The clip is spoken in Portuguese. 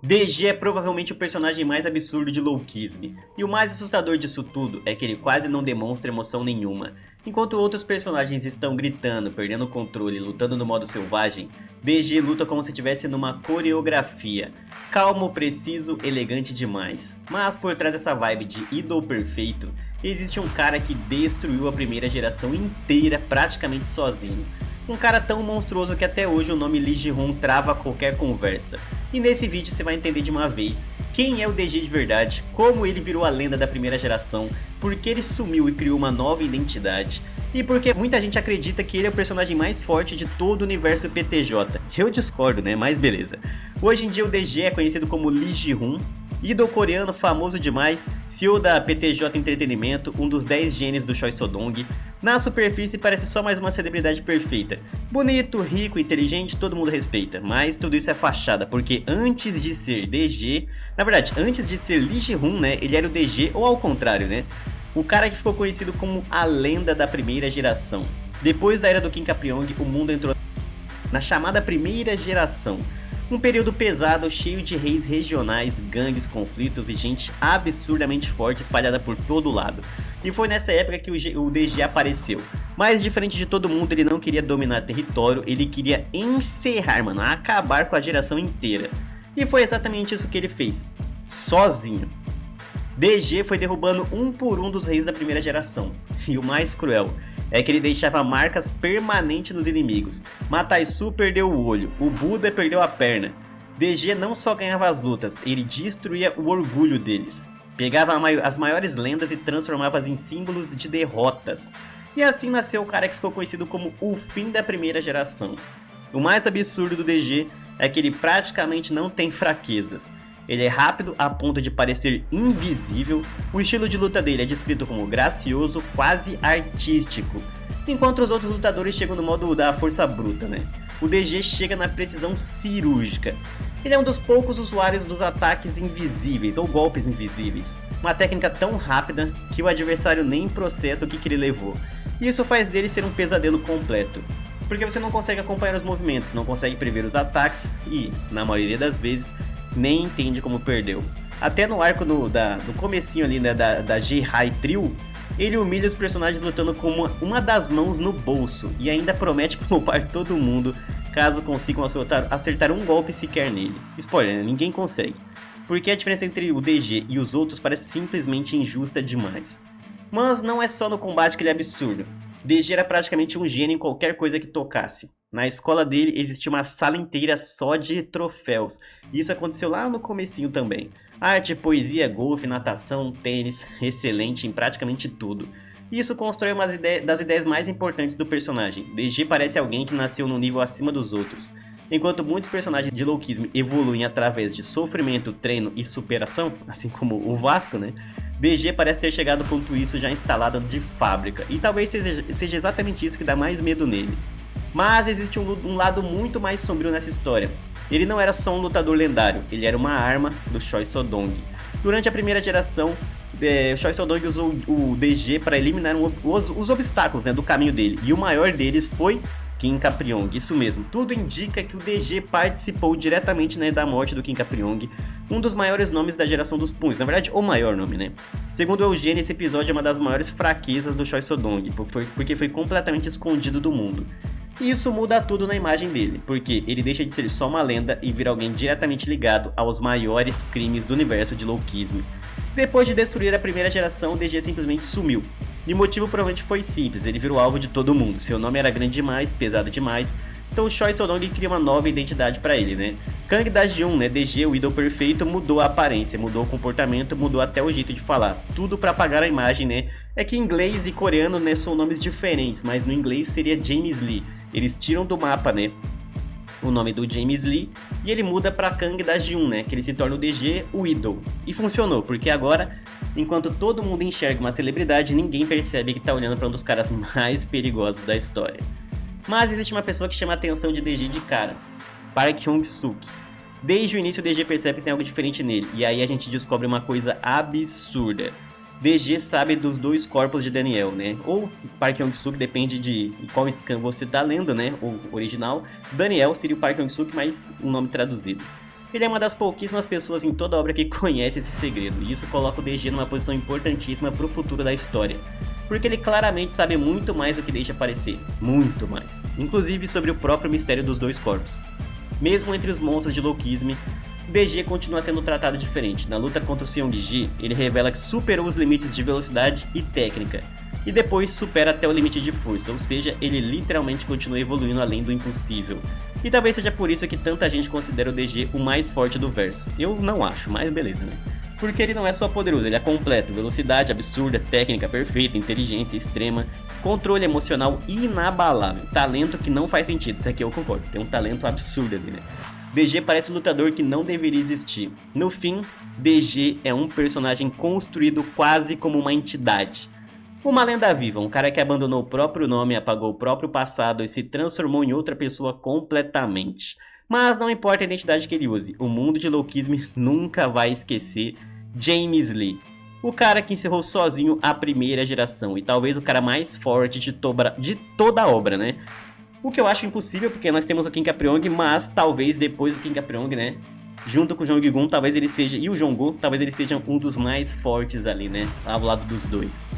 DG é provavelmente o personagem mais absurdo de Loukism, e o mais assustador disso tudo é que ele quase não demonstra emoção nenhuma. Enquanto outros personagens estão gritando, perdendo o controle, lutando no modo selvagem, DG luta como se estivesse numa coreografia. Calmo, preciso, elegante demais. Mas por trás dessa vibe de ídolo perfeito, existe um cara que destruiu a primeira geração inteira praticamente sozinho. Um cara tão monstruoso que até hoje o nome Lee Ji-hoon trava qualquer conversa. E nesse vídeo você vai entender de uma vez quem é o DG de verdade, como ele virou a lenda da primeira geração, por que ele sumiu e criou uma nova identidade, e porque muita gente acredita que ele é o personagem mais forte de todo o universo PTJ. Eu discordo, né? Mas beleza. Hoje em dia o DG é conhecido como Lee Ji-hoon, ídolo coreano famoso demais, CEO da PTJ Entretenimento, um dos 10 gênios do Choi So-dong. Na superfície parece só mais uma celebridade perfeita. Bonito, rico, inteligente, todo mundo respeita. Mas tudo isso é fachada, porque antes de ser DG, na verdade, antes de ser Lee Ji-hoon, né, ele era o DG, ou ao contrário, né? O cara que ficou conhecido como a lenda da primeira geração. Depois da era do Kim Ka-pyong, o mundo entrou na chamada primeira geração. Um período pesado, cheio de reis regionais, gangues, conflitos e gente absurdamente forte espalhada por todo lado. E foi nessa época que o DG apareceu. Mas diferente de todo mundo, ele não queria dominar território, ele queria encerrar, mano, acabar com a geração inteira. E foi exatamente isso que ele fez, sozinho. DG foi derrubando um por um dos reis da primeira geração. E o mais cruel é que ele deixava marcas permanentes nos inimigos. Mataisu perdeu o olho, o Buda perdeu a perna. DG não só ganhava as lutas, ele destruía o orgulho deles. Pegava as maiores lendas e transformava-as em símbolos de derrotas. E assim nasceu o cara que ficou conhecido como o fim da primeira geração. O mais absurdo do DG é que ele praticamente não tem fraquezas. Ele é rápido a ponto de parecer invisível, o estilo de luta dele é descrito como gracioso, quase artístico, enquanto os outros lutadores chegam no modo da força bruta, né? O DG chega na precisão cirúrgica. Ele é um dos poucos usuários dos ataques invisíveis ou golpes invisíveis, uma técnica tão rápida que o adversário nem processa o que ele levou. Isso faz dele ser um pesadelo completo, porque você não consegue acompanhar os movimentos, não consegue prever os ataques e, na maioria das vezes, nem entende como perdeu. Até no arco no comecinho ali, né, da J-High Trio, ele humilha os personagens lutando com uma das mãos no bolso e ainda promete poupar todo mundo caso consigam acertar um golpe sequer nele. Spoiler, né? Ninguém consegue, porque a diferença entre o DG e os outros parece simplesmente injusta demais. Mas não é só no combate que ele é absurdo. DG era praticamente um gênio em qualquer coisa que tocasse. Na escola dele existia uma sala inteira só de troféus. Isso aconteceu lá no comecinho também. Arte, poesia, golfe, natação, tênis, excelente em praticamente tudo. Isso constrói uma das ideias mais importantes do personagem. DG parece alguém que nasceu num nível acima dos outros. Enquanto muitos personagens de Loukism evoluem através de sofrimento, treino e superação, assim como o Vasco, né? DG parece ter chegado ao ponto isso já instalado de fábrica. E talvez seja exatamente isso que dá mais medo nele. Mas existe um lado muito mais sombrio nessa história. Ele não era só um lutador lendário, ele era uma arma do Choi So-dong. Durante a primeira geração, Choi So-dong usou o DG para eliminar os obstáculos, né, do caminho dele. E o maior deles foi Kim Ka-pyong, isso mesmo. Tudo indica que o DG participou diretamente, né, da morte do Kim Ka-pyong, um dos maiores nomes da geração dos punhos, na verdade o maior nome, né? Segundo o Eugênio, esse episódio é uma das maiores fraquezas do Choi So-dong, porque foi completamente escondido do mundo. E isso muda tudo na imagem dele, porque ele deixa de ser só uma lenda e vira alguém diretamente ligado aos maiores crimes do universo de Loukism. Depois de destruir a primeira geração, o DG simplesmente sumiu. E o motivo provavelmente foi simples, ele virou alvo de todo mundo. Seu nome era grande demais, pesado demais, então o Choi So-dong cria uma nova identidade pra ele, né? Kang Da-jun, né, DG, o ídolo perfeito, mudou a aparência, mudou o comportamento, mudou até o jeito de falar. Tudo pra apagar a imagem, né? É que inglês e coreano, né, são nomes diferentes, mas no inglês seria James Lee. Eles tiram do mapa, né, o nome do James Lee e ele muda pra Kang Da-jun, né, que ele se torna o DG, o ídolo. E funcionou, porque agora, enquanto todo mundo enxerga uma celebridade, ninguém percebe que tá olhando para um dos caras mais perigosos da história. Mas existe uma pessoa que chama a atenção de DG de cara, Park Hyung-suk. Desde o início o DG percebe que tem algo diferente nele, e aí a gente descobre uma coisa absurda. DG sabe dos dois corpos de Daniel, né? Ou Park Hyung-suk, depende de qual scan você tá lendo, né? O original. Daniel seria o Park Hyung-suk, mas um nome traduzido. Ele é uma das pouquíssimas pessoas em toda a obra que conhece esse segredo, e isso coloca o DG numa posição importantíssima para o futuro da história, porque ele claramente sabe muito mais do que deixa parecer, muito mais, inclusive sobre o próprio mistério dos dois corpos. Mesmo entre os monstros de Loukisme, DG continua sendo tratado diferente. Na luta contra o Seong-Ji, ele revela que superou os limites de velocidade e técnica, e depois supera até o limite de força, ou seja, ele literalmente continua evoluindo além do impossível. E talvez seja por isso que tanta gente considera o DG o mais forte do verso. Eu não acho, mas beleza, né? Porque ele não é só poderoso, ele é completo, velocidade absurda, técnica perfeita, inteligência extrema, controle emocional inabalável, talento que não faz sentido, isso aqui eu concordo, tem um talento absurdo ali, né? DG parece um lutador que não deveria existir. No fim, DG é um personagem construído quase como uma entidade. Uma lenda viva, um cara que abandonou o próprio nome, apagou o próprio passado e se transformou em outra pessoa completamente. Mas não importa a identidade que ele use, o mundo de Loukisme nunca vai esquecer James Lee. O cara que encerrou sozinho a primeira geração e talvez o cara mais forte de toda a obra, né? O que eu acho impossível porque nós temos o King Capriong, mas talvez depois do King Capriong, né? Junto com o Jong-gun, talvez ele seja, e o Jong-gun, talvez ele seja um dos mais fortes ali, né? Ao lado dos dois.